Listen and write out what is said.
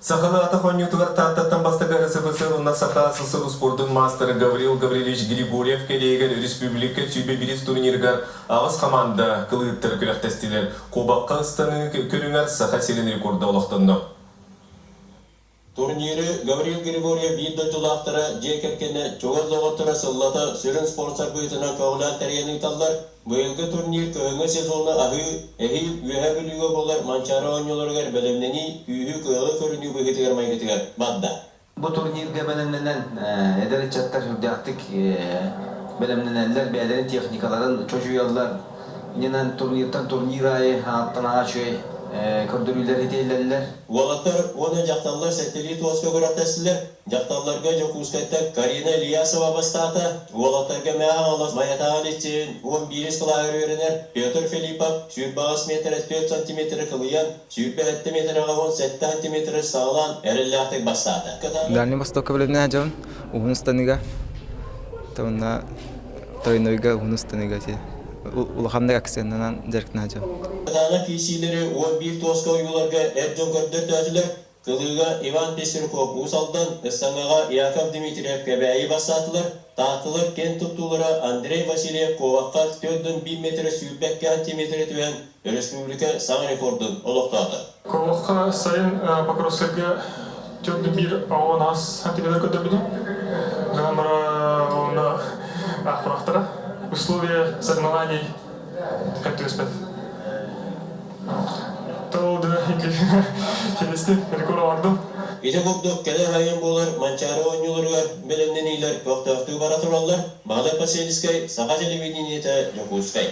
Сахалы атахонютугар таттаттан бастагар СФСР унна саха СССР спордун мастері Гаврил Гаврилович Григорьев келегер республика сүйбе бирис турниргар авыз команда кылыттыр күләктестилер. Кубакка ыстаны көрүңөр саха селин рекорда олоқтонду. Турниры Гаврил Григорьев видно тулақтыра жекеркені жоғызлығыттыра сыллата сүрін спортсар бұйтына кауылан тәргені таллар. Бұйылғы турнир көңі сезоны ағы әхи үйе білігі болар манчары ойнылырғар бәлемнені үйі көңі көріні бұйтығар майгетігар бадда. Bu turnirge belenlenen eder çatlar hüddattık belenlenenler beylerin teknikaların çocuğuyallar inen turnirden turnirayı hattana açıyor kördürüler hediyelerler. Валаттар оны жақталлар сәттелі туасқа көратасылар. Жақталларға жоқускайтта Карина Ильясова бастата. Валаттарға мәға алас маятаған етсен 11 қылағыр өрінер. Петр Филиппов сүйірбағыз метр 4 сантиметр қылыян, сүйірбе 7 метр ағауын 7 сантиметр сағылан әрілләқтік бастата. Дальний Восток біліміне ажауын, ұғыныстаныға, тауына тойнойға ұғыныстаныға те. Улахамда аксеннан жаркна ажау. Дана кейсилері 11 тоска ойыларға әрджон көрдір тәжілер. Кылыға Иван Пестерков ұсалдан Ыстанғаға Яков Дмитриев кәбәйі басатылар. Тағытылыр кен тұттулары Андрей Васильев коваққа 4-1 метр сүйіпбәкке антиметр түвен республика саң рекордын олықтады. Коваққа сайын Покровскайға 4-1 сантиметр көдірбіне. Жаңа мұра оны ақпарақтыра. Условия соревнований как-то успеть. То да, келесті рекорд ардым. Ете көпдік кәлі район болар, манчары ойнылырғар, білімден ейлер, көқтақты бара тұралар, бағдай поселіскай, саға телевидениеті жоқуызкай.